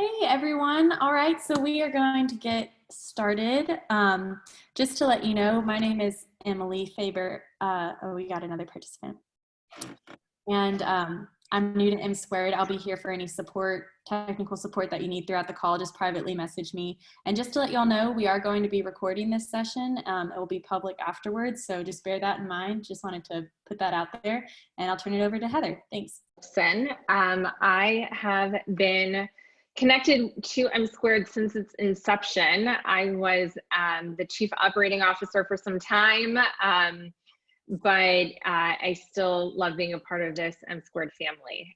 Hey everyone. All right, so we are going to get started. Just to let you know, my name is Emily Faber. We got another participant. And I'm new to M². I'll be here for any support, technical support that you need throughout the call. Just privately message me. And just to let y'all know, we are going to be recording this session. It will be public afterwards, so just bear that in mind. Just wanted to put that out there, and I'll turn it over to Heather. Thanks. Wolfson. I have been connected to M² since its inception. I was the chief operating officer for some time, but I still love being a part of this M² family.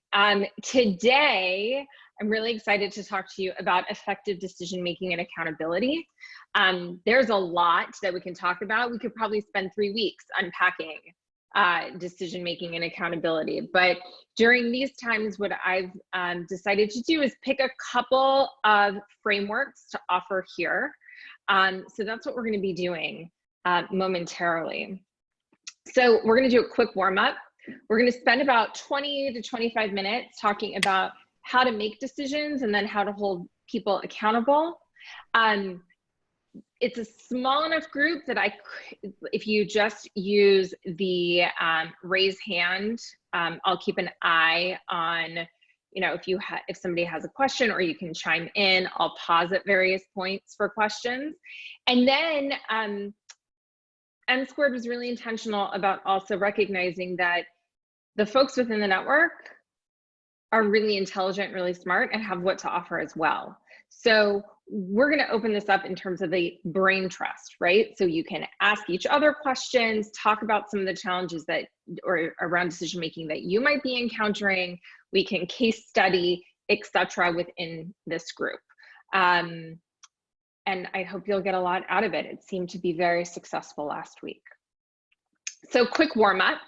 Today, I'm really excited to talk to you about effective decision-making and accountability. There's a lot that we can talk about. We could probably spend 3 weeks unpacking decision-making and accountability. But during these times, what I've decided to do is pick a couple of frameworks to offer here. So that's what we're going to be doing momentarily. So we're going to do a quick warm-up. We're going to spend about 20 to 25 minutes talking about how to make decisions and then how to hold people accountable. It's a small enough group that if you just use the raise hand, I'll keep an eye on, if somebody has a question, or you can chime in. I'll pause at various points for questions. And then M² was really intentional about also recognizing that the folks within the network are really intelligent, really smart, and have what to offer as well. So we're going to open this up in terms of the brain trust, right? So you can ask each other questions, talk about some of the challenges or around decision making that you might be encountering. We can case study, etc., within this group. And I hope you'll get a lot out of it. It seemed to be very successful last week. So quick warm up.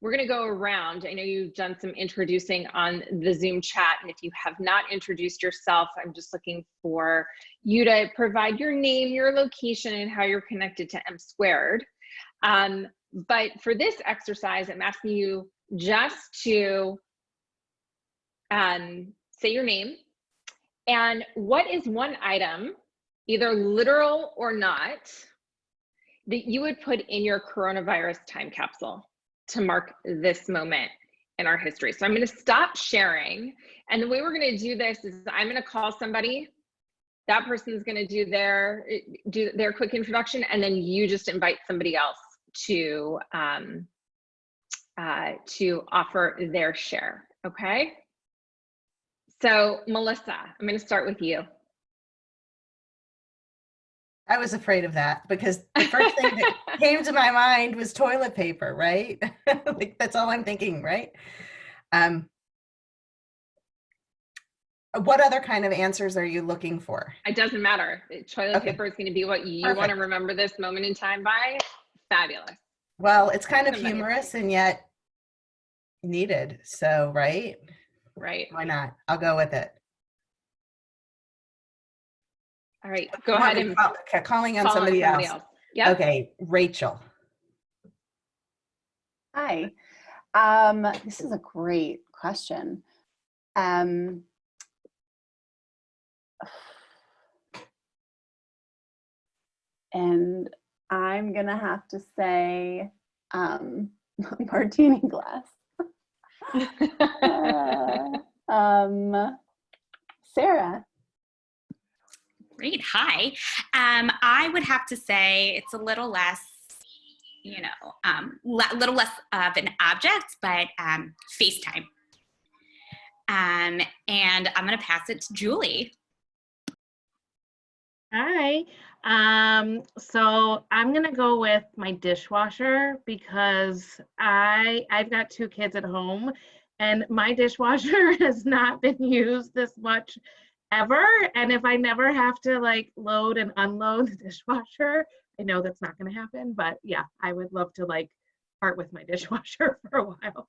We're going to go around. I know you've done some introducing on the Zoom chat, and if you have not introduced yourself, I'm just looking for you to provide your name, your location, and how you're connected to M². But for this exercise, I'm asking you just to say your name and what is one item, either literal or not, that you would put in your coronavirus time capsule to mark this moment in our history. So I'm going to stop sharing. And the way we're going to do this is I'm going to call somebody. That person's going to do their quick introduction, and then you just invite somebody else to offer their share. Okay. So Melissa, I'm going to start with you. I was afraid of that because the first thing that came to my mind was toilet paper, right? Like, that's all I'm thinking, right? What other kind of answers are you looking for? It doesn't matter. Toilet paper is going to be what you want to remember this moment in time by. Fabulous. Well, it's kind of humorous and yet needed. So, right? Right. Why not? I'll go with it. All right, go ahead and calling on somebody else. Yep. Okay, Rachel. Hi. This is a great question. And I'm gonna have to say martini glass. Sarah. Great. Hi. I would have to say it's a little less, little less of an object, but FaceTime. And I'm going to pass it to Julie. Hi. So I'm going to go with my dishwasher because I've got 2 kids at home, and my dishwasher has not been used this much ever. And if I never have to load and unload the dishwasher, I know that's not going to happen, but yeah, I would love to part with my dishwasher for a while.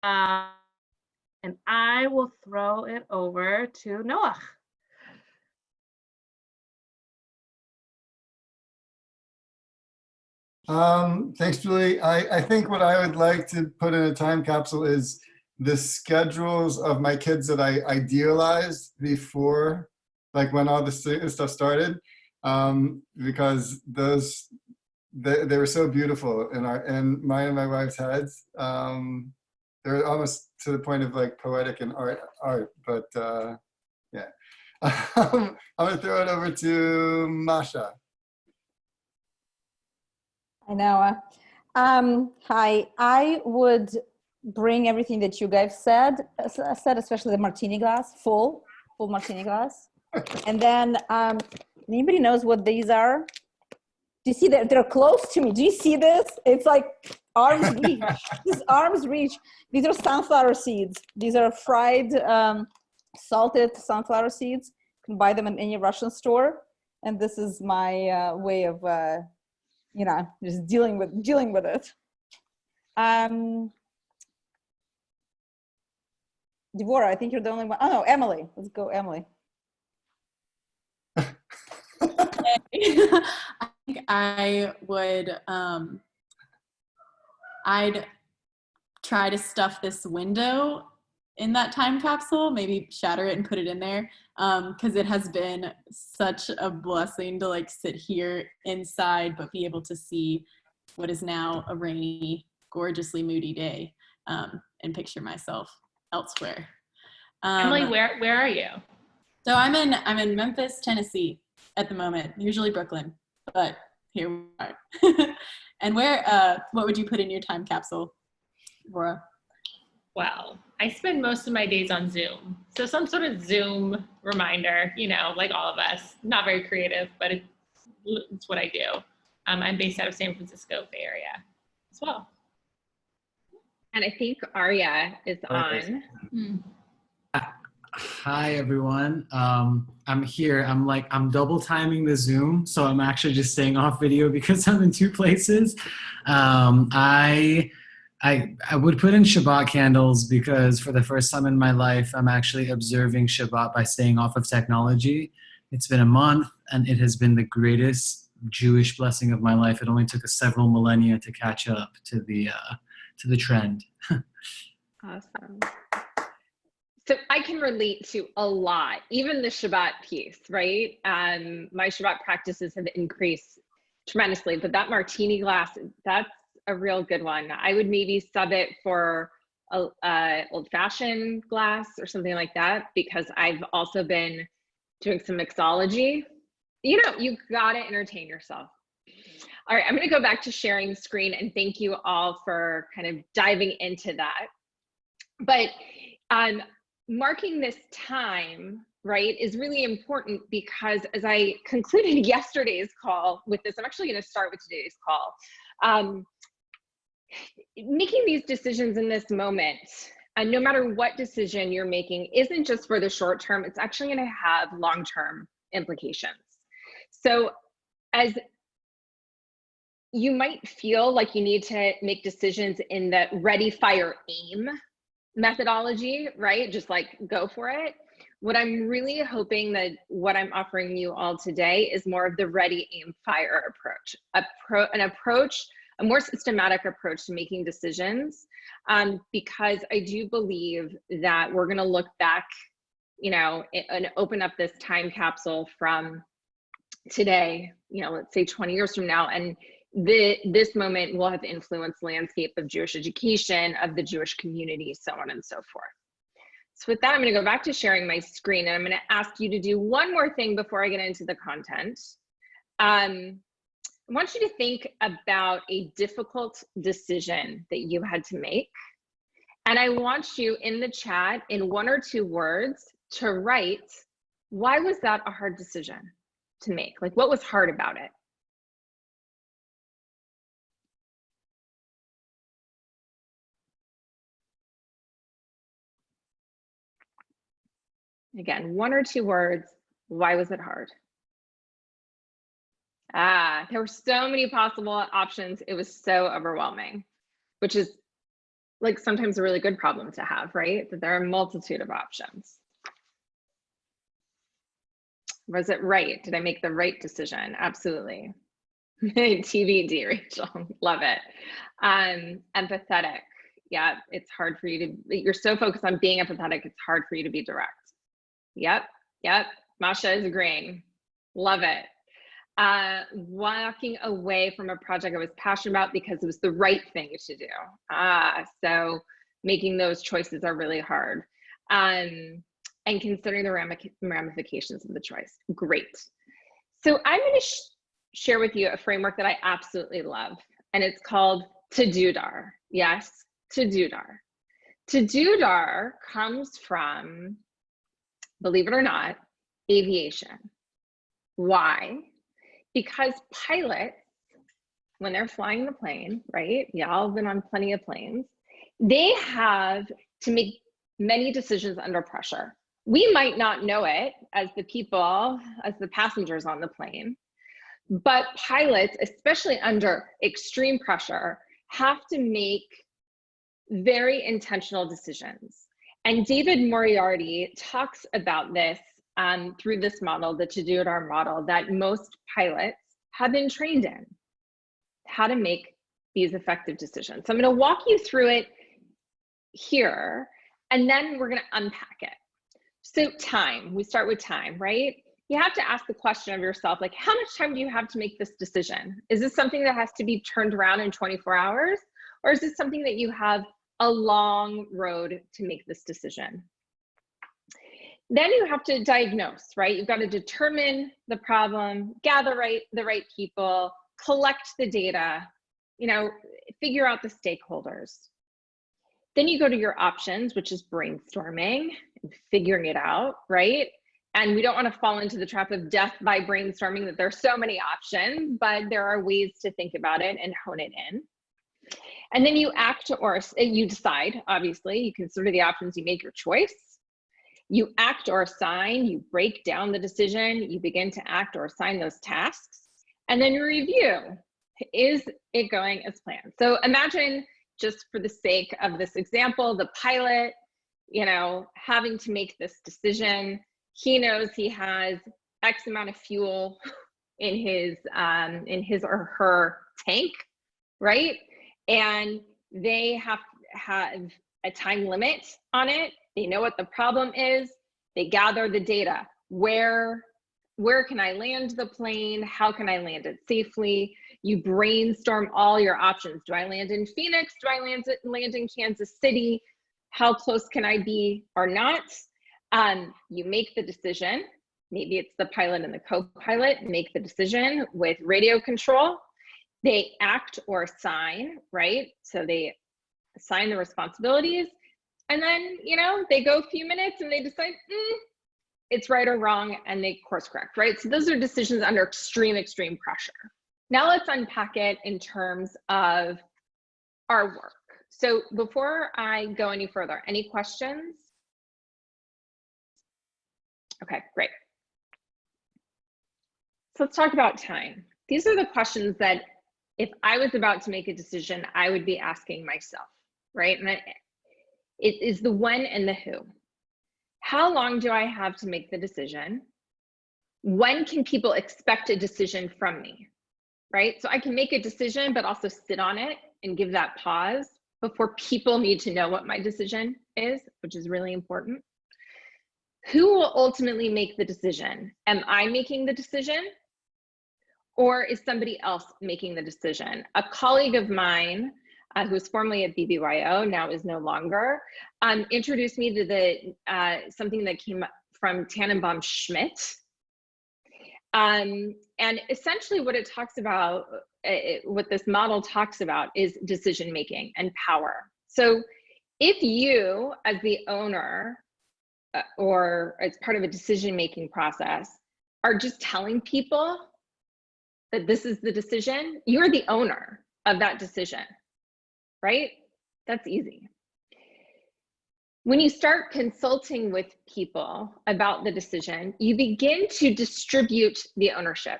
And I will throw it over to Noah. Thanks, Julie. I think what I would like to put in a time capsule is the schedules of my kids that I idealized before, like when all this stuff started, because they were so beautiful in mine and my wife's heads. They're almost to the point of like poetic and art, but yeah. I'm gonna throw it over to Masha. I know. Hi, I would bring everything that you guys said, especially the martini glass, full martini glass. And then anybody knows what these are? Do you see that they're close to me? Do you see this? It's like arm's reach. This arm's reach. These are sunflower seeds. These are fried, salted sunflower seeds. You can buy them in any Russian store. And this is my way of, you know, just dealing with it. Devorah, I think you're the only one. Oh no, Emily. Let's go, Emily. I think I would, I'd try to stuff this window in that time capsule, maybe shatter it and put it in there, because it has been such a blessing to like sit here inside but be able to see what is now a rainy, gorgeously moody day, and picture myself elsewhere. Emily, where are you? So I'm in Memphis, Tennessee at the moment, usually Brooklyn, but here we are. And where, what would you put in your time capsule, Laura? Well, I spend most of my days on Zoom. So some sort of Zoom reminder, you know, like all of us, not very creative, but it's what I do. I'm based out of San Francisco Bay Area as well. And I think Arya is on. Hi, everyone. I'm here. I'm double timing the Zoom. So I'm actually just staying off video because I'm in two places. I would put in Shabbat candles because for the first time in my life, I'm actually observing Shabbat by staying off of technology. It's been a month and it has been the greatest Jewish blessing of my life. It only took us several millennia to catch up to the trend. Awesome. So I can relate to a lot, even the Shabbat piece, right? My Shabbat practices have increased tremendously, but that martini glass, that's a real good one. I would maybe sub it for a old-fashioned glass or something like that, because I've also been doing some mixology. You know, you gotta entertain yourself. All right, I'm gonna go back to sharing the screen, and thank you all for kind of diving into that. But marking this time, right, is really important because as I concluded yesterday's call with this, I'm actually gonna start with today's call. Making these decisions in this moment, and no matter what decision you're making, isn't just for the short term, it's actually gonna have long-term implications. So as you might feel like you need to make decisions in the ready, fire, aim methodology, right? Just like go for it. What I'm really hoping that what I'm offering you all today is more of the ready, aim, fire approach, a more systematic approach to making decisions, because I do believe that we're going to look back, you know, and open up this time capsule from today, you know, let's say 20 years from now, and this moment will have influenced the landscape of Jewish education, of the Jewish community, so on and so forth. So with that, I'm going to go back to sharing my screen, and I'm going to ask you to do one more thing before I get into the content. I want you to think about a difficult decision that you had to make. And I want you in the chat in 1 or 2 words to write, why was that a hard decision to make? Like, what was hard about it? Again, 1 or 2 words, why was it hard? There were so many possible options. It was so overwhelming, which is like sometimes a really good problem to have, right? That there are a multitude of options. Was it right? Did I make the right decision? Absolutely. TBD, Rachel, love it. Empathetic. Yeah, it's hard for you to, you're so focused on being empathetic, it's hard for you to be direct. Yep, Masha is agreeing. Love it. Walking away from a project I was passionate about because it was the right thing to do. So making those choices are really hard. And considering the ramifications of the choice. Great. So I'm going to share with you a framework that I absolutely love, and it's called To-Do-Dar. Yes, To-Do-Dar. To-Do-Dar comes from, believe it or not, aviation. Why? Because pilots, when they're flying the plane, right? Y'all have been on plenty of planes. They have to make many decisions under pressure. We might not know it as the people, as the passengers on the plane, but pilots, especially under extreme pressure, have to make very intentional decisions. And David Moriarty talks about this through this model, the To-Do-Dar model, that most pilots have been trained in, how to make these effective decisions. So I'm going to walk you through it here, and then we're going to unpack it. So time, we start with time, right? You have to ask the question of yourself, like, how much time do you have to make this decision? Is this something that has to be turned around in 24 hours? Or is this something that you have a long road to make this decision? Then you have to diagnose, right? You've got to determine the problem, gather the right people, collect the data, figure out the stakeholders. Then you go to your options, which is brainstorming and figuring it out, right? And we don't want to fall into the trap of death by brainstorming, that there are so many options, but there are ways to think about it and hone it in. And then you act, or you decide, obviously, you consider the options, you make your choice. You act or assign, you break down the decision, you begin to act or assign those tasks, and then you review. Is it going as planned? So imagine, just for the sake of this example, the pilot, having to make this decision. He knows he has X amount of fuel in his or her tank, right? And they have a time limit on it. They know what the problem is. They gather the data. Where can I land the plane? How can I land it safely? You brainstorm all your options. Do I land in Phoenix? Do I land in Kansas City? How close can I be or not? You make the decision. Maybe it's the pilot and the co-pilot make the decision with radio control. They act or assign, right? So they assign the responsibilities. And then, they go a few minutes and they decide, it's right or wrong, and they course correct, right? So those are decisions under extreme pressure. Now let's unpack it in terms of our work. So before I go any further, any questions? Okay, great. So let's talk about time. These are the questions that if I was about to make a decision, I would be asking myself, right? And it is the when and the who. How long do I have to make the decision? When can people expect a decision from me, right? So I can make a decision, but also sit on it and give that pause before people need to know what my decision is, which is really important. Who will ultimately make the decision? Am I making the decision? Or is somebody else making the decision? A colleague of mine who was formerly at BBYO, now is no longer, introduced me to the something that came from Tannenbaum Schmidt. And essentially what it talks about, what this model talks about, is decision making and power. So if you, as the owner, or as part of a decision making process, are just telling people that this is the decision, you're the owner of that decision, right? That's easy. When you start consulting with people about the decision, you begin to distribute the ownership.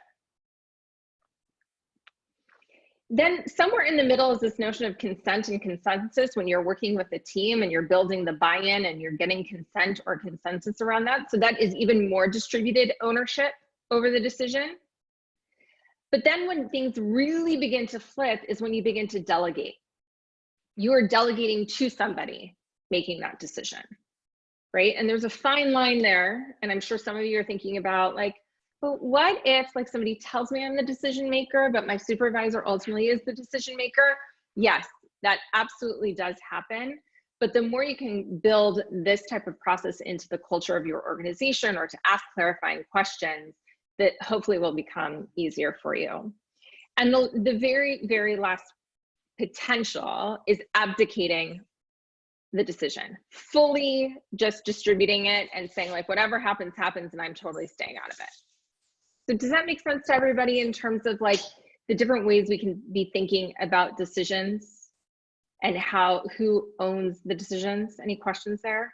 Then somewhere in the middle is this notion of consent and consensus when you're working with a team and you're building the buy-in and you're getting consent or consensus around that. So that is even more distributed ownership over the decision. But then when things really begin to flip is when you begin to delegate. you are delegating to somebody making that decision, right? And there's a fine line there. And I'm sure some of you are thinking about like, but what if like somebody tells me I'm the decision maker, but my supervisor ultimately is the decision maker? Yes, that absolutely does happen. But the more you can build this type of process into the culture of your organization or to ask clarifying questions, that hopefully will become easier for you. And the very, very last potential is abdicating the decision, fully just distributing it and saying like, whatever happens, happens, and I'm totally staying out of it. So does that make sense to everybody in terms of like the different ways we can be thinking about decisions and who owns the decisions? Any questions there?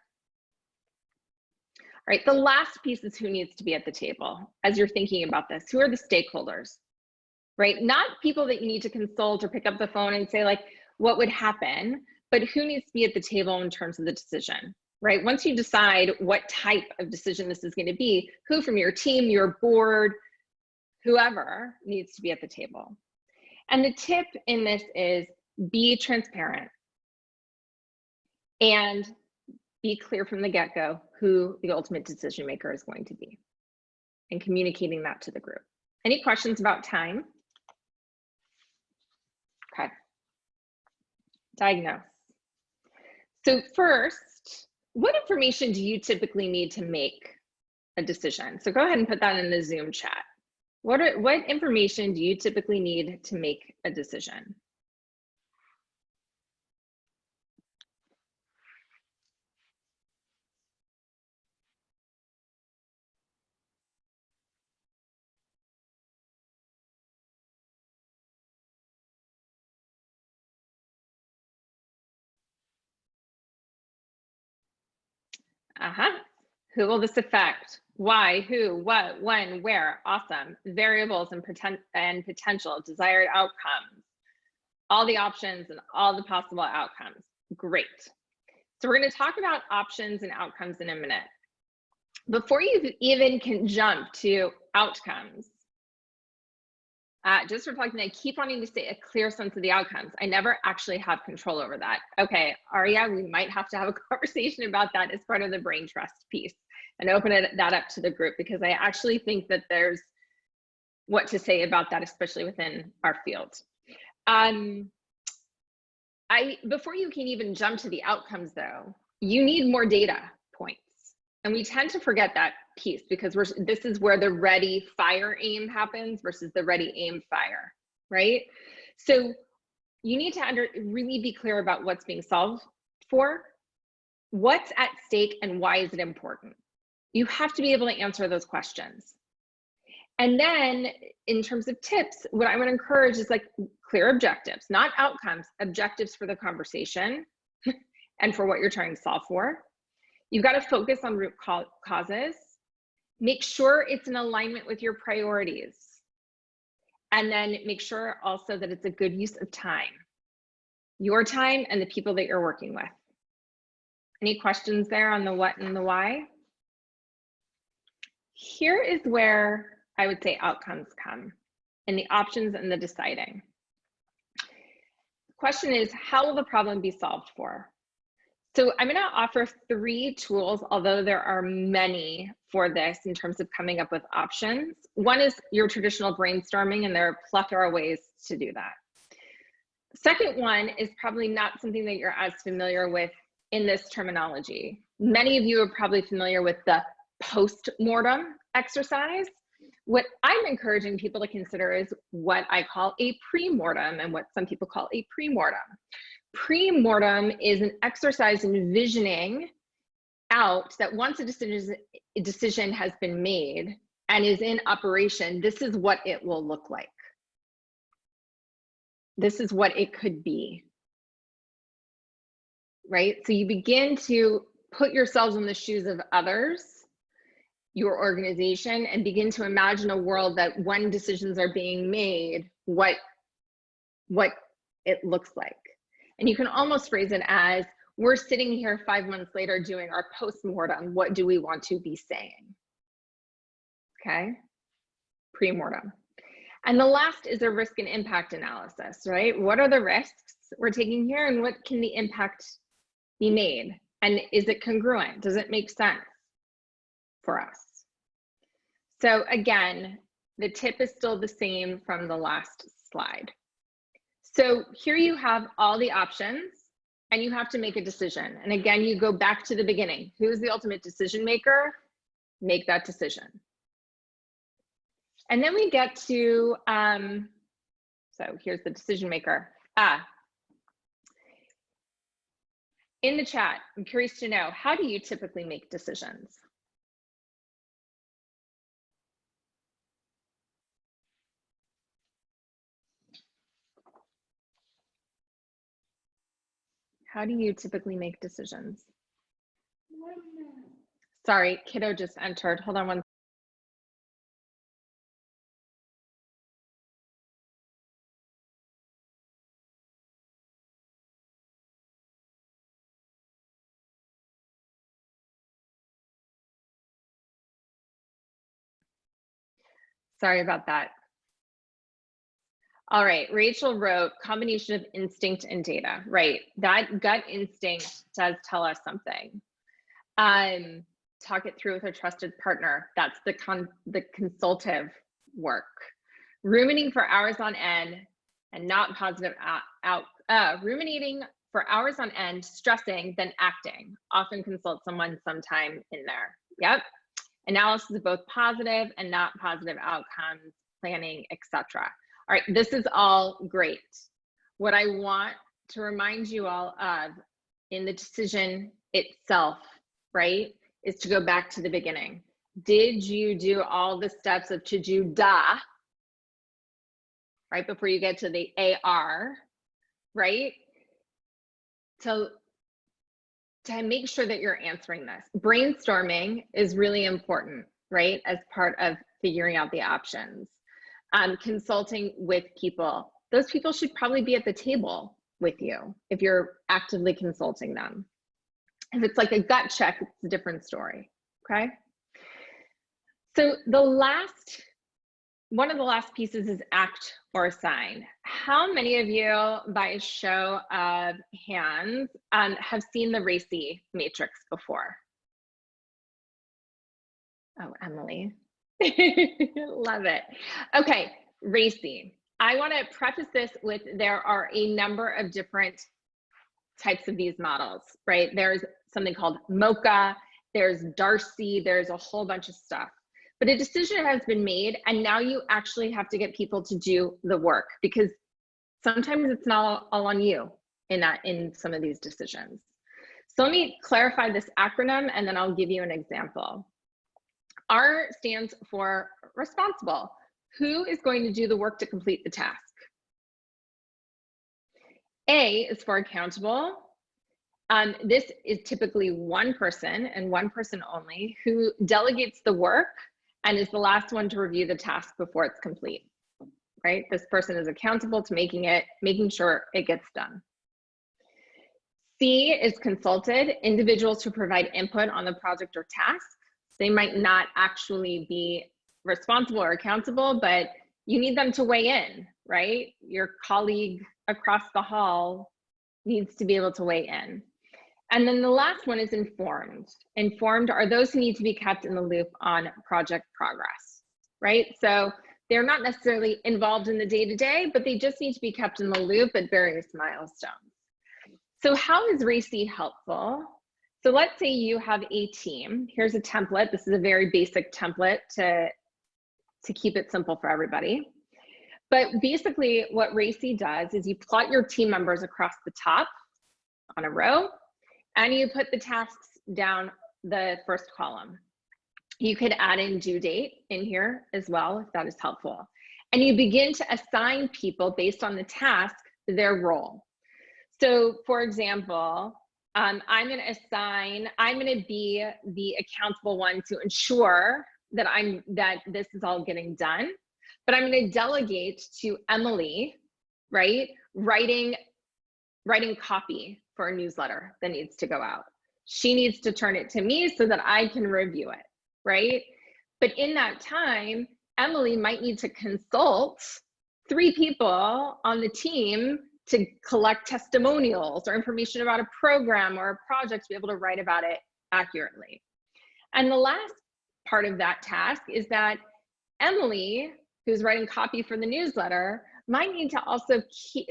All right, the last piece is who needs to be at the table as you're thinking about this. Who are the stakeholders, right? Not people that you need to consult or pick up the phone and say like, what would happen, but who needs to be at the table in terms of the decision, right? Once you decide what type of decision this is going to be, who from your team, your board, whoever needs to be at the table. And the tip in this is be transparent and be clear from the get-go who the ultimate decision maker is going to be and communicating that to the group. Any questions about time? Okay. Diagnose. So first, what information do you typically need to make a decision? So go ahead and put that in the Zoom chat. What information do you typically need to make a decision? Who will this affect? Why, who, what, when, where? Awesome. Variables and potential, desired outcomes, all the options and all the possible outcomes. Great. So we're going to talk about options and outcomes in a minute. Before you even can jump to outcomes, just reflecting, I keep wanting to say a clear sense of the outcomes. I never actually have control over that. Okay, Aria, we might have to have a conversation about that as part of the brain trust piece and open that up to the group, because I actually think that there's what to say about that, especially within our field. Before you can even jump to the outcomes though, you need more data points. And we tend to forget that piece because this is where the ready, fire, aim happens versus the ready, aim, fire, right? So you need to really be clear about what's being solved for, what's at stake, and why is it important? You have to be able to answer those questions. And then in terms of tips, what I would encourage is like clear objectives, not outcomes, objectives for the conversation and for what you're trying to solve for. You've got to focus on root causes. Make sure it's in alignment with your priorities. And then make sure also that it's a good use of time, your time and the people that you're working with. Any questions there on the what and the why? Here is where I would say outcomes come, and the options and the deciding. The question is, how will the problem be solved for? So I'm going to offer 3 tools, although there are many for this in terms of coming up with options. One is your traditional brainstorming, and there are a plethora of ways to do that. The second one is probably not something that you're as familiar with in this terminology. Many of you are probably familiar with the post-mortem exercise. What I'm encouraging people to consider is what I call a pre-mortem and what some people call a pre-mortem. Pre-mortem is an exercise in envisioning out that once a decision has been made and is in operation, this is what it will look like. This is what it could be, right? So you begin to put yourselves in the shoes of others, your organization, and begin to imagine a world that when decisions are being made, what it looks like. And you can almost phrase it as, we're sitting here 5 months later doing our post-mortem. What do we want to be saying? Okay, pre-mortem. And the last is a risk and impact analysis, right? What are the risks we're taking here and what can the impact be made? And is it congruent? Does it make sense for us? So again, the tip is still the same from the last slide. So here you have all the options and you have to make a decision. And again, you go back to the beginning. Who's the ultimate decision maker? Make that decision. And then we get to, so here's the decision maker. In the chat, I'm curious to know, how do you typically make decisions? How do you typically make decisions? Sorry, kiddo just entered. Hold on one. Sorry about that. All right, Rachel wrote combination of instinct and data. Right, that gut instinct does tell us something. Talk it through with a trusted partner. That's the consultative work. Ruminating for hours on end and not positive ruminating for hours on end, stressing, then acting. Often consult someone sometime in there. Yep. Analysis of both positive and not positive outcomes, planning, etc. All right, this is all great. What I want to remind you all of in the decision itself, right, is to go back to the beginning. Did you do all the steps of to-do da, right, before you get to the AR, right, to make sure that you're answering this. Brainstorming is really important, right, as part of figuring out the options. Consulting with people. Those people should probably be at the table with you if you're actively consulting them. If it's like a gut check, it's a different story, okay? So one of the last pieces is act or assign. How many of you, by a show of hands, have seen the RACI matrix before? Oh, Emily. Love it. Okay, RACI. I want to preface this with there are a number of different types of these models, right? There's something called MOCA, there's Darcy, there's a whole bunch of stuff. But a decision has been made and now you actually have to get people to do the work because sometimes it's not all on you in some of these decisions. So let me clarify this acronym and then I'll give you an example. R stands for responsible. Who is going to do the work to complete the task? A is for accountable. This is typically one person and one person only who delegates the work and is the last one to review the task before it's complete, right? This person is accountable to making sure it gets done. C is consulted, individuals who provide input on the project or task. They might not actually be responsible or accountable, but you need them to weigh in, right? Your colleague across the hall needs to be able to weigh in. And then the last one is informed. Informed are those who need to be kept in the loop on project progress, right? So they're not necessarily involved in the day-to-day, but they just need to be kept in the loop at various milestones. So how is RACI helpful? So let's say you have a team. Here's a template. This is a very basic template to keep it simple for everybody. But basically what RACI does is you plot your team members across the top on a row, and you put the tasks down the first column. You could add in due date in here as well, if that is helpful. And you begin to assign people based on the task, their role. So for example, I'm going to be the accountable one to ensure that this is all getting done, but I'm going to delegate to Emily, right? Writing copy for a newsletter that needs to go out. She needs to turn it to me so that I can review it, right? But in that time, Emily might need to consult 3 people on the team to collect testimonials or information about a program or a project to be able to write about it accurately. And the last part of that task is that Emily, who's writing copy for the newsletter, might need to also keep,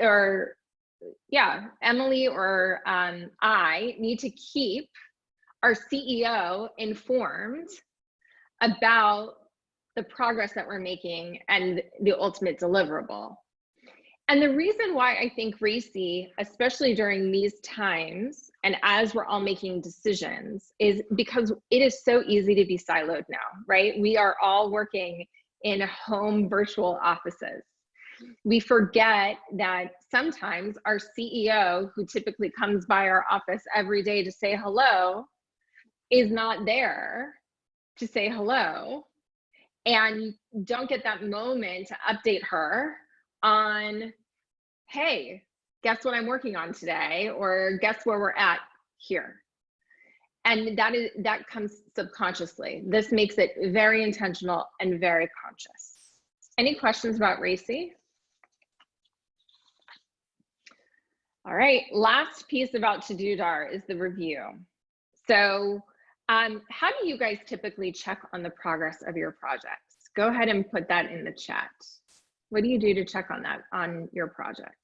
Emily or I need to keep our CEO informed about the progress that we're making and the ultimate deliverable. And the reason why I think RACI, especially during these times, and as we're all making decisions, is because it is so easy to be siloed now, right? We are all working in home virtual offices. We forget that sometimes our CEO, who typically comes by our office every day to say hello, is not there to say hello. And you don't get that moment to update her on, hey, guess what I'm working on today, or guess where we're at here. And that comes subconsciously. This makes it very intentional and very conscious. Any questions about RACI? All right, last piece about To-Do Dar is the review. So how do you guys typically check on the progress of your projects? Go ahead and put that in the chat. What do you do to check on that, on your projects?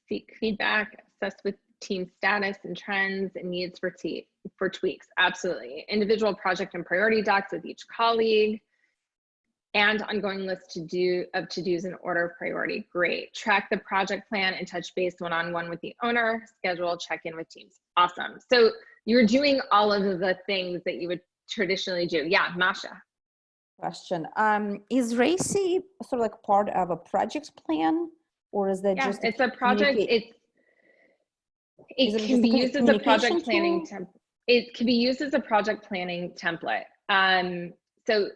Seek feedback, assess with team status and trends and needs for tweaks. Absolutely. Individual project and priority docs with each colleague, and ongoing list of to-dos in order of priority. Great. Track the project plan and touch base one-on-one with the owner. Schedule check-in with teams. Awesome. So you're doing all of the things that you would traditionally do. Yeah, Masha. Question. Is RACI sort of like part of a project plan? Or is that just it's a project? It can be used as a project planning template. It can be used as a project planning template. So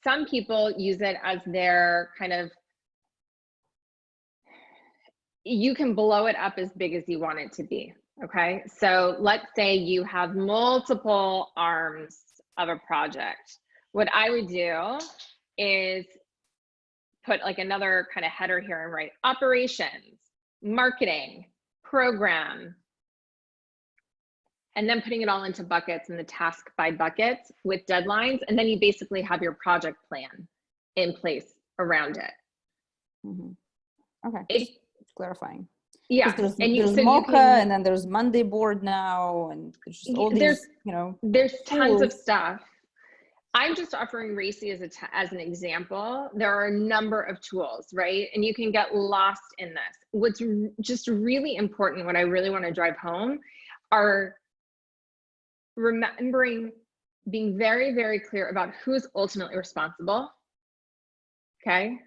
some people use it as their kind of, you can blow it up as big as you want it to be. Okay, so let's say you have multiple arms of a project. What I would do is put like another kind of header here and write operations, marketing, program, and then putting it all into buckets and the task by buckets with deadlines. And then you basically have your project plan in place around it. Mm-hmm. Okay, just clarifying. Yeah, there's so Mocha, and then there's Monday board now, and there's just all these, there's tons tools. of stuff. I'm just offering RACI as an example. There are a number of tools, right? And you can get lost in this. What's just really important, what I really want to drive home, are remembering, being very, very clear about who's ultimately responsible, okay?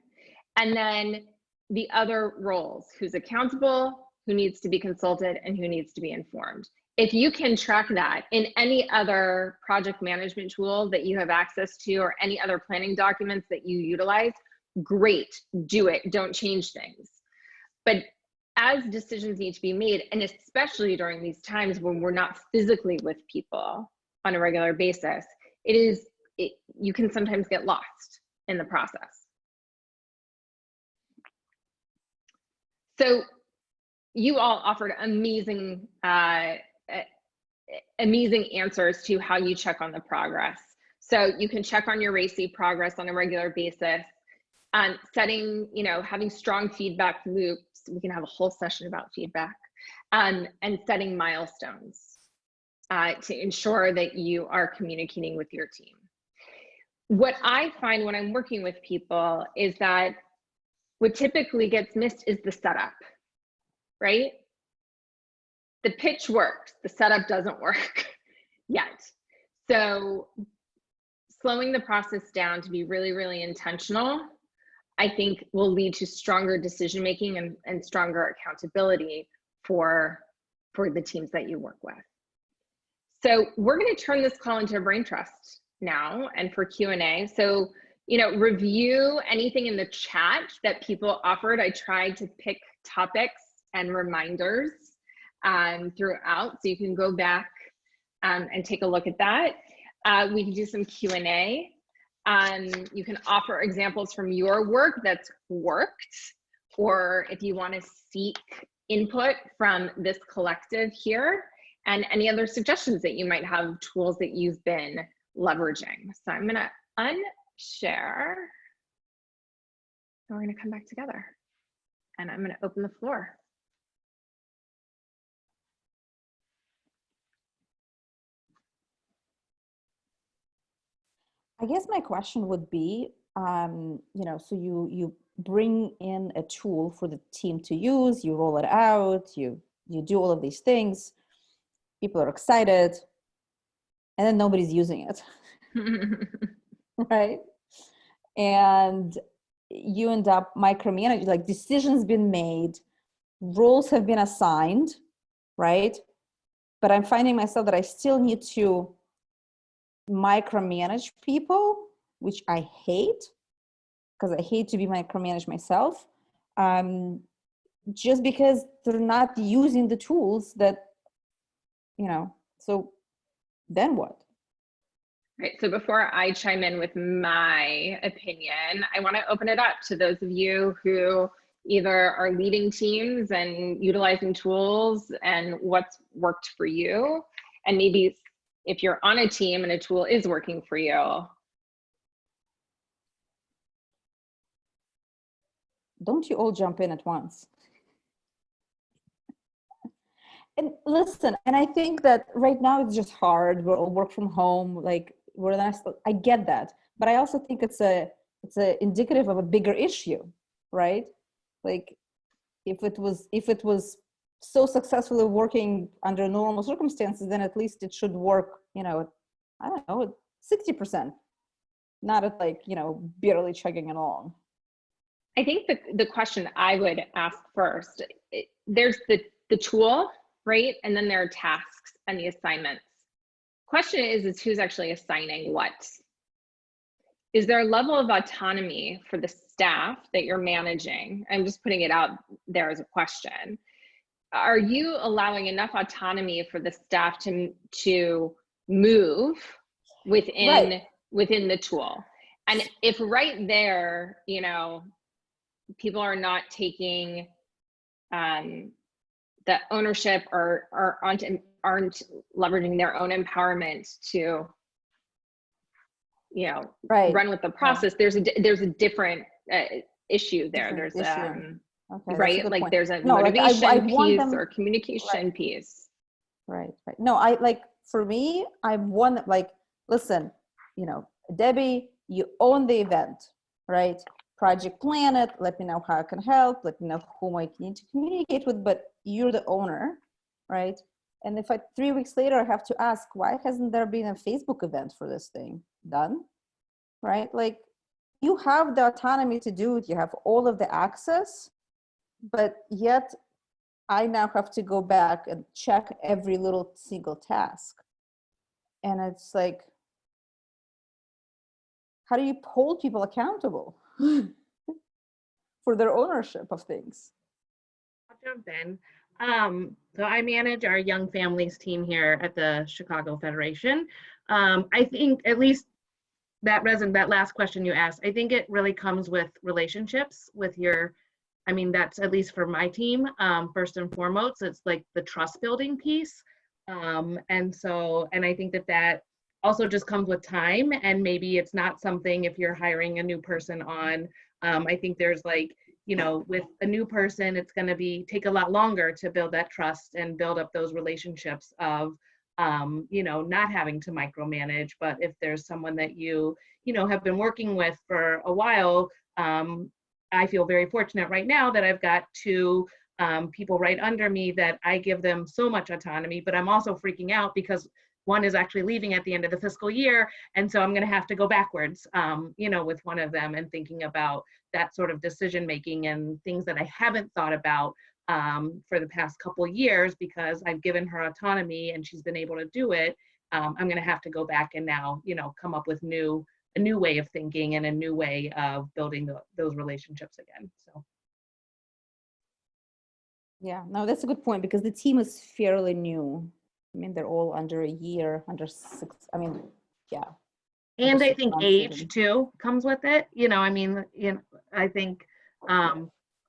And then the other roles, who's accountable, who needs to be consulted, and who needs to be informed. If you can track that in any other project management tool that you have access to, or any other planning documents that you utilize, great, do it, don't change things. But as decisions need to be made, and especially during these times when we're not physically with people on a regular basis, you can sometimes get lost in the process. So you all offered amazing answers to how you check on the progress. So you can check on your RACI progress on a regular basis. Setting, having strong feedback loops. We can have a whole session about feedback, and setting milestones to ensure that you are communicating with your team. What I find when I'm working with people is that what typically gets missed is the setup, right? The pitch works, the setup doesn't work yet. So slowing the process down to be really, really intentional I think will lead to stronger decision-making and stronger accountability for the teams that you work with. So we're going to turn this call into a brain trust now and for Q&A. So, you know, review anything in the chat that people offered. I tried to pick topics and reminders throughout, so you can go back and take a look at that. We can do some Q&A. You can offer examples from your work that's worked, or if you want to seek input from this collective here, and any other suggestions that you might have, tools that you've been leveraging. So I'm going to unshare, and we're going to come back together, and I'm going to open the floor. I guess my question would be, you know, so you bring in a tool for the team to use, you roll it out, you do all of these things, people are excited, and then nobody's using it, right? And you end up micromanaging, like decisions been made, roles have been assigned, right? But I'm finding myself that I still need to micromanage people, which I hate, because I hate to be micromanaged myself, just because they're not using the tools that, you know, so then what? Right, so before I chime in with my opinion, I want to open it up to those of you who either are leading teams and utilizing tools and what's worked for you, and maybe if you're on a team and a tool is working for you. Don't you all jump in at once? And listen, and I think that right now it's just hard. We're all work from home, like we're not, I get that, but I also think it's a indicative of a bigger issue, right? Like if it was so successfully working under normal circumstances, then at least it should work, you know, I don't know, 60%, not at like, you know, barely chugging along. I think the question I would ask first, there's the tool, right? And then there are tasks and the assignments. Question is who's actually assigning what? Is there a level of autonomy for the staff that you're managing? I'm just putting it out there as a question. Are you allowing enough autonomy for the staff to move within the tool? And if right there, you know, people are not taking the ownership or aren't leveraging their own empowerment to, you know, run with the process, there's a different issue there. There's okay, right, like there's a motivation like piece or communication piece. Right. No, I like, for me, I want, like, listen, you know, Debbie, you own the event, right? Project plan it, let me know how I can help, let me know whom I need to communicate with, but you're the owner, right? And if 3 weeks later I have to ask, why hasn't there been a Facebook event for this thing done, right? Like, you have the autonomy to do it, you have all of the access, but yet I now have to go back and check every little single task. And it's like, how do you hold people accountable for their ownership of things? I'll jump in. So I manage our young families team here at the Chicago Federation. I think at least that last question you asked, I think it really comes with relationships with your, I mean, that's at least for my team, first and foremost, it's like the trust building piece. And I think that also just comes with time, and maybe it's not something if you're hiring a new person on, I think there's like, you know, with a new person, it's going to take a lot longer to build that trust and build up those relationships of, you know, not having to micromanage. But if there's someone that you know, have been working with for a while, I feel very fortunate right now that I've got two people right under me that I give them so much autonomy, but I'm also freaking out because one is actually leaving at the end of the fiscal year. And so I'm going to have to go backwards, with one of them, and thinking about that sort of decision making and things that I haven't thought about for the past couple years, because I've given her autonomy and she's been able to do it. I'm going to have to go back and now, come up with a new way of thinking and a new way of building those relationships again. So. Yeah, no, that's a good point, because the team is fairly new. I mean, they're all under a year, under 6. I mean, yeah. And I think age even. too comes with it. I think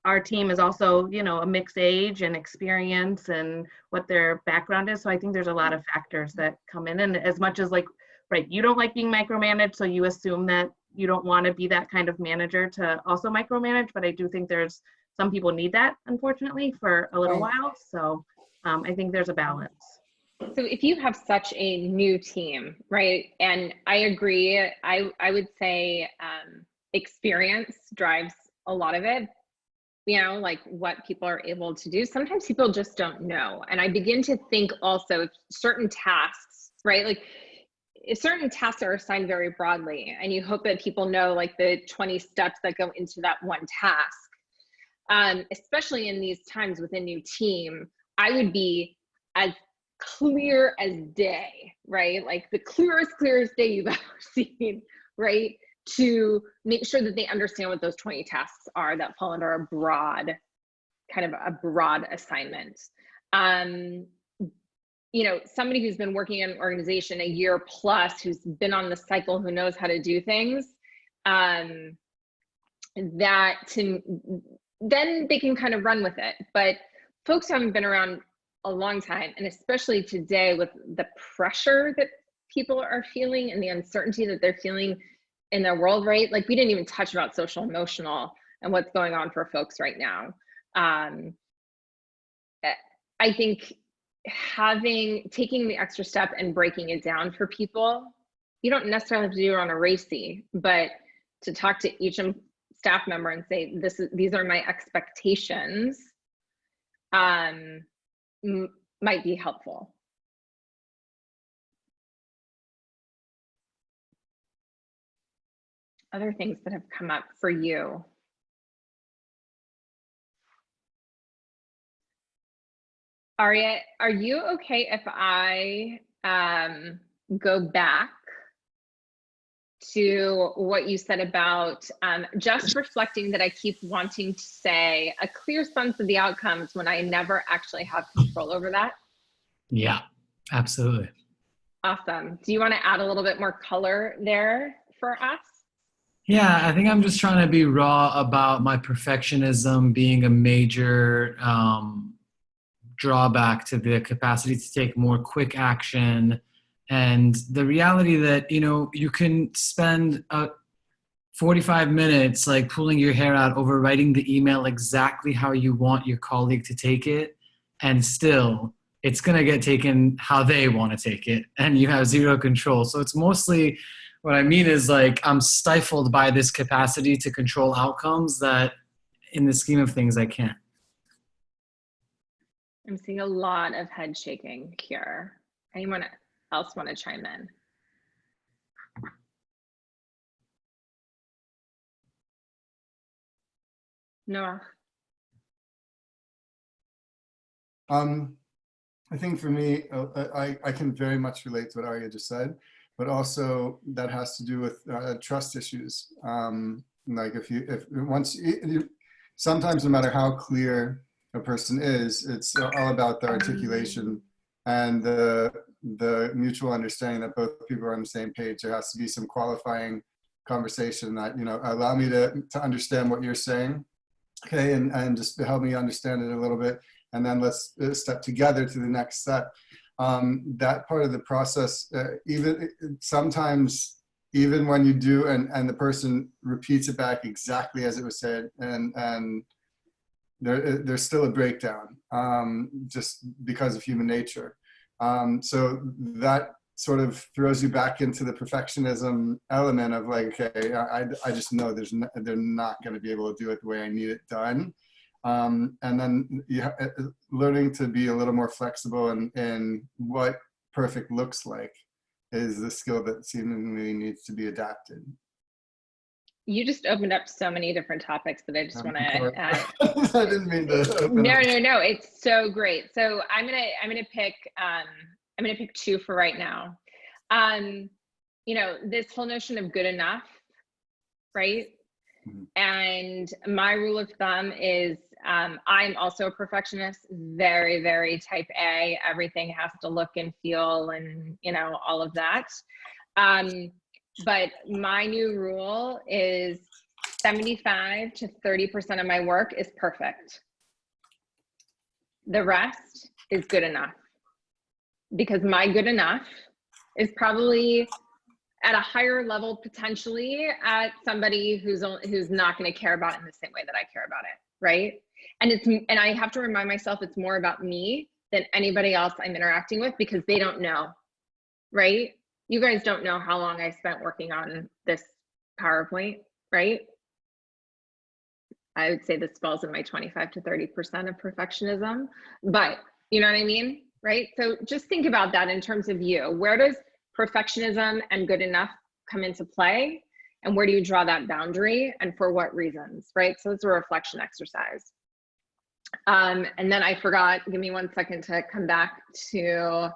our team is also, a mixed age and experience and what their background is. So I think there's a lot of factors that come in. And as much as right, you don't like being micromanaged, so you assume that you don't want to be that kind of manager to also micromanage. But I do think there's some people need that, unfortunately, for a little while. So I think there's a balance. So if you have such a new team, right, and I agree, I would say experience drives a lot of it, like what people are able to do. Sometimes people just don't know. And I begin to think also if certain tasks, right, like if certain tasks are assigned very broadly and you hope that people know like the 20 steps that go into that one task, especially in these times with a new team, I would be as clear as day, right? Like the clearest day you've ever seen, right? To make sure that they understand what those 20 tasks are that fall under a broad assignment. Somebody who's been working in an organization a year plus, who's been on the cycle, who knows how to do things, then they can kind of run with it. But folks who haven't been around a long time, and especially today with the pressure that people are feeling and the uncertainty that they're feeling in their world, right? Like we didn't even touch about social emotional and what's going on for folks right now. I think taking the extra step and breaking it down for people, you don't necessarily have to do it on a racy, but to talk to each staff member and say, these are my expectations, might be helpful. Other things that have come up for you. Aria, are you okay if I go back to what you said about just reflecting that I keep wanting to say a clear sense of the outcomes when I never actually have control over that? Yeah, absolutely. Awesome. Do you want to add a little bit more color there for us? Yeah, I think I'm just trying to be raw about my perfectionism being a major drawback to the capacity to take more quick action, and the reality that you can spend 45 minutes like pulling your hair out over writing the email exactly how you want your colleague to take it, and still it's going to get taken how they want to take it, and you have zero control. So it's mostly, what I mean is like I'm stifled by this capacity to control outcomes that in the scheme of things I can't. I'm seeing a lot of head shaking here. Anyone else want to chime in? Noah? I think for me, I can very much relate to what Arya just said, but also that has to do with trust issues. Like sometimes no matter how clear a person is, it's all about the articulation and the mutual understanding that both people are on the same page. There has to be some qualifying conversation that, allow me to understand what you're saying, okay, and just help me understand it a little bit, and then let's step together to the next step. That part of the process, sometimes even when you do, and the person repeats it back exactly as it was said, and there's still a breakdown, just because of human nature. So that sort of throws you back into the perfectionism element of like, okay, I just know they're not going to be able to do it the way I need it done. And then learning to be a little more flexible in what perfect looks like is the skill that seemingly needs to be adapted. You just opened up so many different topics that I just want to add. I didn't mean to open No, up. no, it's so great. So I'm gonna pick two for right now. You know, this whole notion of good enough, right? Mhm. And my rule of thumb is I'm also a perfectionist, very, very type A. Everything has to look and feel and, you know, all of that. But my new rule is 75 to 30% of my work is perfect. The rest is good enough. Because my good enough is probably at a higher level potentially at somebody who's not going to care about it in the same way that I care about it, right? And I have to remind myself it's more about me than anybody else I'm interacting with, because they don't know, right? You guys don't know how long I spent working on this PowerPoint, right? I would say this falls in my 25 to 30% of perfectionism, but you know what I mean, right? So just think about that in terms of you. Where does perfectionism and good enough come into play? And where do you draw that boundary and for what reasons, right? So it's a reflection exercise. And then I forgot, give me 1 second to come back to,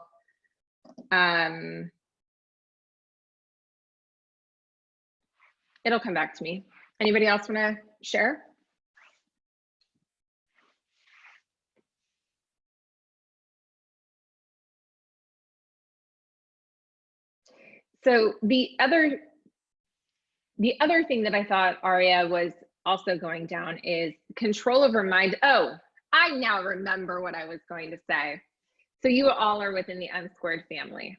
it'll come back to me. Anybody else want to share? So the other thing that I thought Aria was also going down is control over mind. Oh, I now remember what I was going to say. So you all are within the M² family.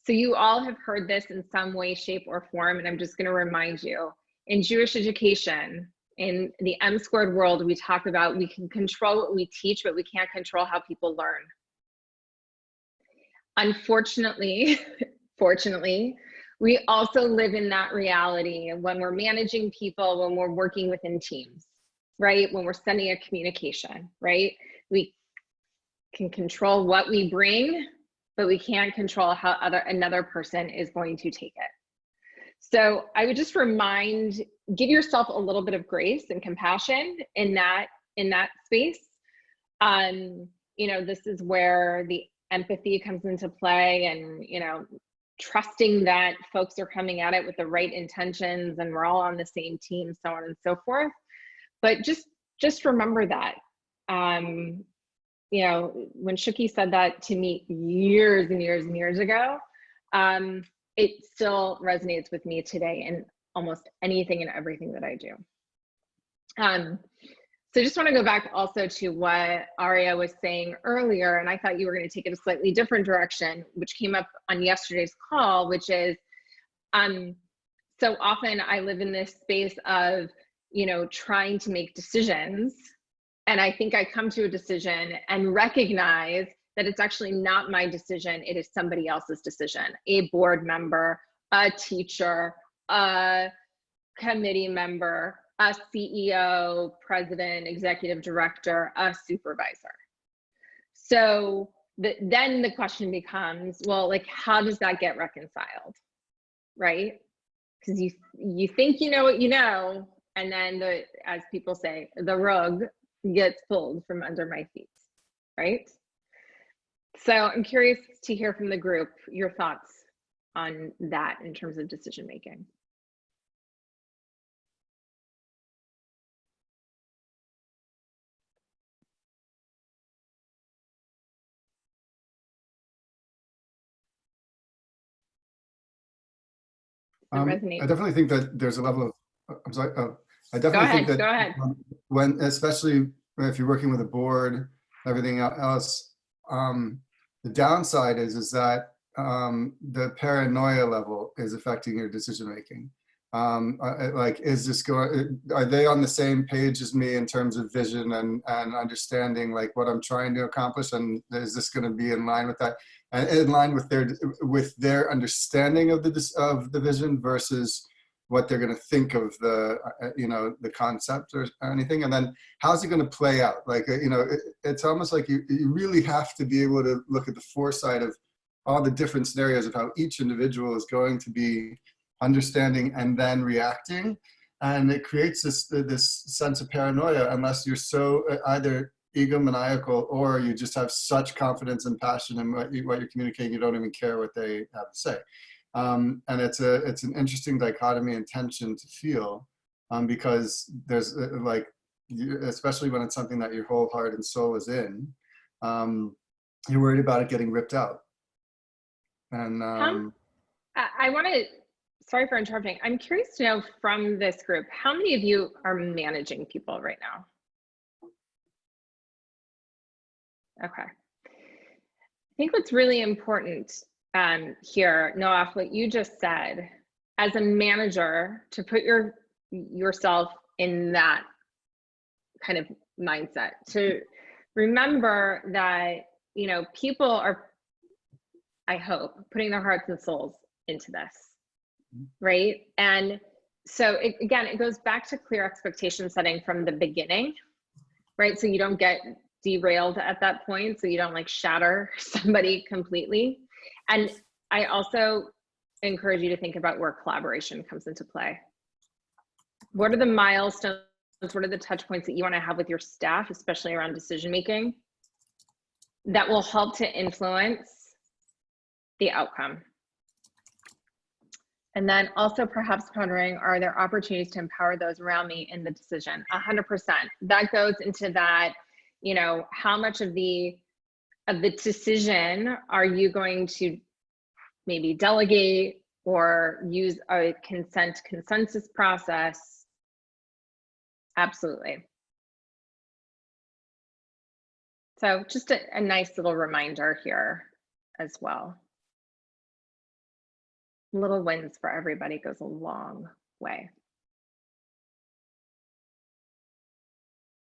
So you all have heard this in some way, shape, or form, and I'm just going to remind you. In Jewish education, in the M² world, we talk about we can control what we teach, but we can't control how people learn. Unfortunately, fortunately, we also live in that reality when we're managing people, when we're working within teams, right? When we're sending a communication, right? We can control what we bring, but we can't control how another person is going to take it. So I would just give yourself a little bit of grace and compassion in that space. You know, this is where the empathy comes into play, and, you know, trusting that folks are coming at it with the right intentions and we're all on the same team, so on and so forth. But just remember that, you know, when Shuki said that to me years and years and years ago, it still resonates with me today in almost anything and everything that I do. So I just want to go back also to what Aria was saying earlier, and I thought you were going to take it a slightly different direction, which came up on yesterday's call, which is, so often I live in this space of, you know, trying to make decisions, and I think I come to a decision and recognize that it's actually not my decision, it is somebody else's decision, a board member, a teacher, a committee member, a CEO, president, executive director, a supervisor. So then the question becomes, well, like, how does that get reconciled, right? Because you think you know what you know, and then as people say, the rug gets pulled from under my feet, right? So I'm curious to hear from the group your thoughts on that in terms of decision making. I definitely think that there's a level of, I'm sorry, I definitely think that go ahead. when, especially if you're working with a board, everything else, the downside is that the paranoia level is affecting your decision making. Like, is this are they on the same page as me in terms of vision and understanding like what I'm trying to accomplish, and is this going to be in line with that, and in line with their understanding of the vision versus what they're going to think of the you know, the concept or anything, and then how's it going to play out? Like, you know, it's almost like you really have to be able to look at the foresight of all the different scenarios of how each individual is going to be understanding and then reacting. And it creates this sense of paranoia unless you're so either egomaniacal or you just have such confidence and passion in what you're communicating, you don't even care what they have to say. And it's an interesting dichotomy and tension to feel, because there's like, especially when it's something that your whole heart and soul is in, you're worried about it getting ripped out. And I want to, sorry for interrupting. I'm curious to know from this group, how many of you are managing people right now? Okay. I think what's really important here, Noah, what you just said, as a manager, to put yourself in that kind of mindset, to remember that, you know, people are, I hope, putting their hearts and souls into this, right? And so again, it goes back to clear expectation setting from the beginning, right? So you don't get derailed at that point, so you don't like shatter somebody completely. And I also encourage you to think about where collaboration comes into play. What are the milestones, what are the touch points that you want to have with your staff, especially around decision making, that will help to influence the outcome? And then also perhaps pondering, are there opportunities to empower those around me in the decision? 100%. That goes into that, you know, how much of the decision are you going to maybe delegate or use a consensus process? Absolutely. So just a nice little reminder here as well. Little wins for everybody goes a long way.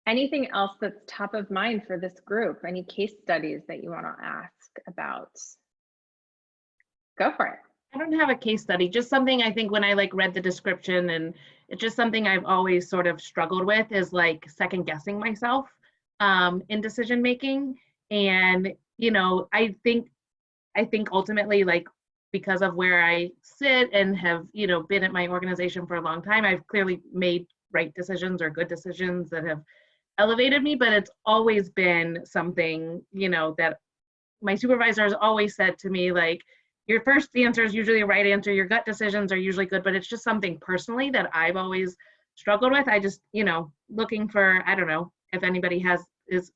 Anything else that's top of mind for this group? Any case studies that you want to ask about? Go for it. I don't have a case study, just something I think when I like read the description, and it's just something I've always sort of struggled with, is like second guessing myself in decision making. And, you know, I think ultimately, like, because of where I sit and have, you know, been at my organization for a long time, I've clearly made right decisions or good decisions that have elevated me, but it's always been something, you know, that my supervisors always said to me, like, your first answer is usually the right answer, your gut decisions are usually good, but it's just something personally that I've always struggled with. I just, you know, looking for, I don't know if anybody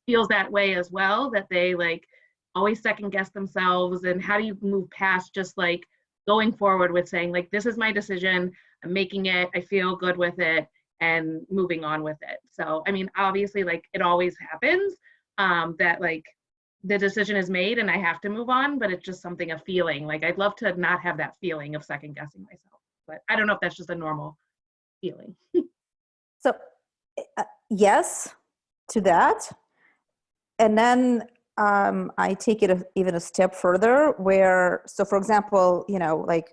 feels that way as well, that they like always second guess themselves, and how do you move past just like going forward with saying like, this is my decision, I'm making it, I feel good with it, and moving on with it. So, I mean, obviously like it always happens that like the decision is made and I have to move on, but it's just something, a feeling. Like I'd love to not have that feeling of second guessing myself, but I don't know if that's just a normal feeling. So yes to that. And then I take it even a step further where, so for example, you know, like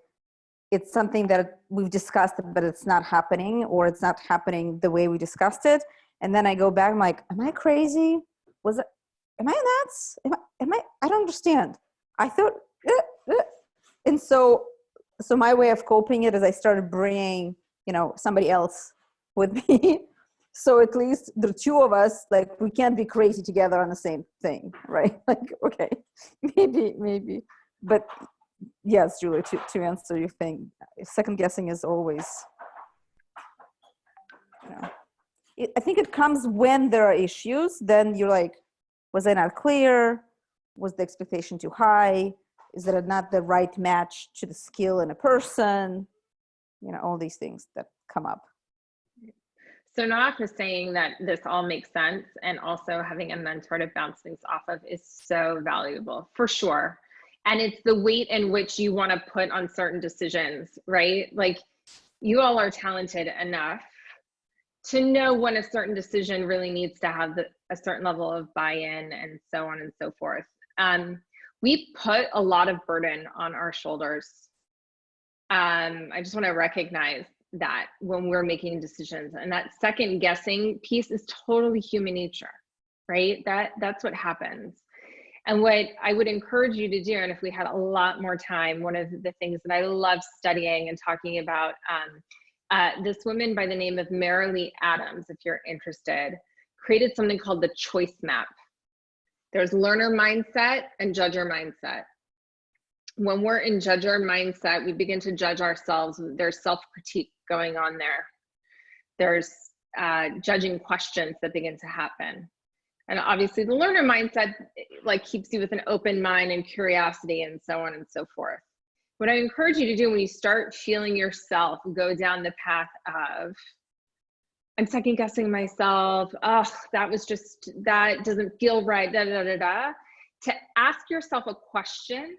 it's something that we've discussed, but it's not happening, or it's not happening the way we discussed it. And then I go back, I'm like, am I crazy? Am I nuts? I don't understand. I thought, and so my way of coping it is I started bringing, you know, somebody else with me. So at least the two of us, like, we can't be crazy together on the same thing, right? Like, okay, maybe. But yes, Julie, to answer your thing, second guessing is always, you know, I think it comes when there are issues, then you're like, was I not clear? Was the expectation too high? Is it not the right match to the skill in a person? You know, all these things that come up. So Nawak was saying that this all makes sense, and also having a mentor to bounce things off of is so valuable, for sure. And it's the weight in which you want to put on certain decisions, right? Like, you all are talented enough to know when a certain decision really needs to have a certain level of buy-in, and so on and so forth. We put a lot of burden on our shoulders. I just want to recognize that when we're making decisions, and that second guessing piece is totally human nature, right? That's what happens. And what I would encourage you to do, and if we had a lot more time, one of the things that I love studying and talking about, this woman by the name of Marilee Adams, if you're interested, created something called the choice map. There's learner mindset and judger mindset. When we're in judger mindset, we begin to judge ourselves. There's self-critique going on there. There's judging questions that begin to happen. And obviously the learner mindset like keeps you with an open mind and curiosity and so on and so forth. What I encourage you to do when you start feeling yourself go down the path of, I'm second guessing myself, oh, that doesn't feel right, to ask yourself a question,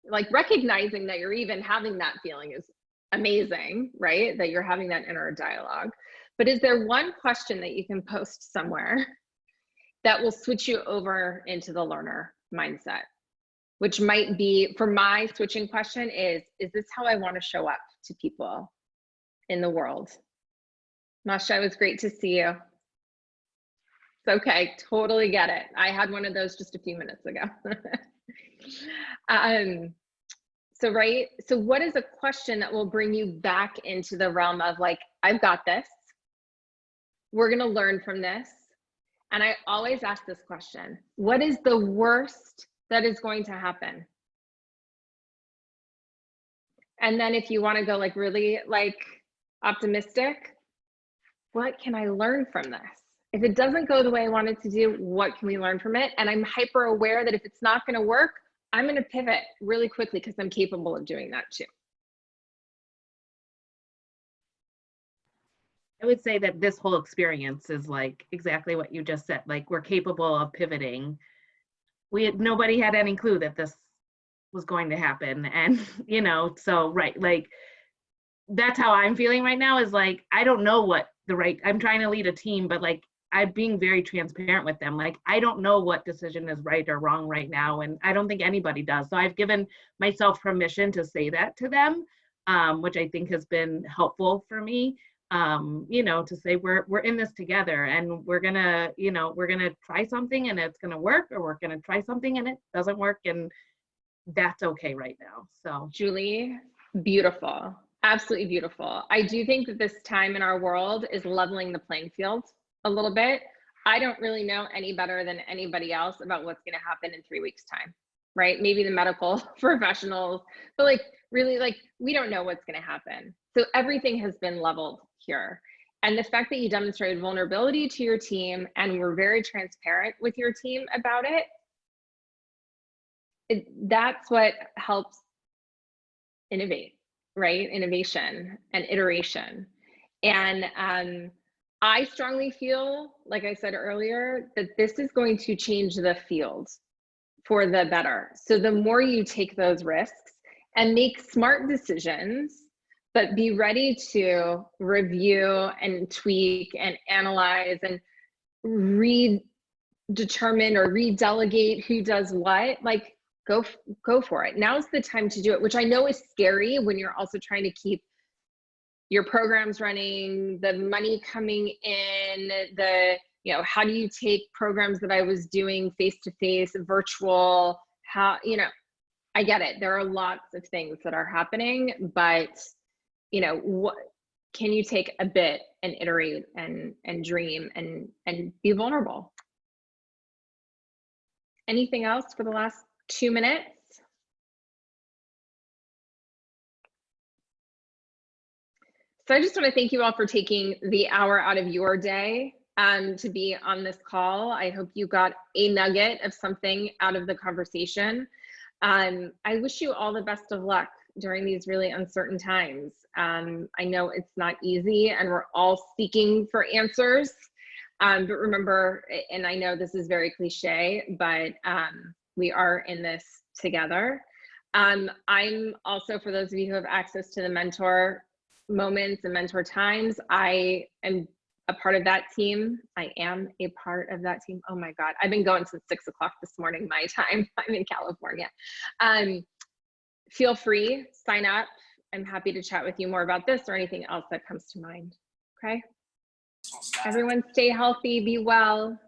like recognizing that you're even having that feeling is amazing, right? That you're having that inner dialogue. But is there one question that you can post somewhere that will switch you over into the learner mindset? Which might be, for my switching question is this how I want to show up to people in the world? Masha, it was great to see you. It's okay, totally get it. I had one of those just a few minutes ago. So what is a question that will bring you back into the realm of like, I've got this, we're gonna learn from this. And I always ask this question, what is the worst that is going to happen? And then if you wanna go like really like optimistic, what can I learn from this? If it doesn't go the way I want it to do, what can we learn from it? And I'm hyper aware that if it's not gonna work, I'm gonna pivot really quickly because I'm capable of doing that too. I would say that this whole experience is like exactly what you just said. Like we're capable of pivoting. Nobody had any clue that this was going to happen. And, you know, so, right, like that's how I'm feeling right now is like, I don't know what I'm trying to lead a team, but like, I'm being very transparent with them. Like, I don't know what decision is right or wrong right now. And I don't think anybody does. So I've given myself permission to say that to them, which I think has been helpful for me. You know, to say we're in this together and we're gonna try something and it's gonna work, or we're gonna try something and it doesn't work, and that's okay right now. So Julie, beautiful, absolutely beautiful. I do think that this time in our world is leveling the playing field a little bit. I don't really know any better than anybody else about what's gonna happen in 3 weeks time, right? Maybe the medical professionals, but like really like we don't know what's gonna happen. So everything has been leveled here. And the fact that you demonstrated vulnerability to your team and were very transparent with your team about it, that's what helps innovate, right? Innovation and iteration. And I strongly feel, like I said earlier, that this is going to change the field for the better. So the more you take those risks and make smart decisions, but be ready to review and tweak and analyze and redetermine or redelegate who does what, like go for it. Now's the time to do it, which I know is scary when you're also trying to keep your programs running, the money coming in, you know, how do you take programs that I was doing face-to-face, virtual, how, you know, I get it. There are lots of things that are happening, but you know, what can you take a bit and iterate and dream and be vulnerable? Anything else for the last 2 minutes? So I just want to thank you all for taking the hour out of your day to be on this call. I hope you got a nugget of something out of the conversation. I wish you all the best of luck during these really uncertain times. I know it's not easy and we're all seeking for answers, but remember, and I know this is very cliche, but we are in this together. I'm also, for those of you who have access to the mentor moments and mentor times, I am a part of that team. I am a part of that team. Oh my God, I've been going since 6 o'clock this morning, my time. I'm in California. Feel free, sign up. I'm happy to chat with you more about this or anything else that comes to mind. Okay. Everyone stay healthy, be well.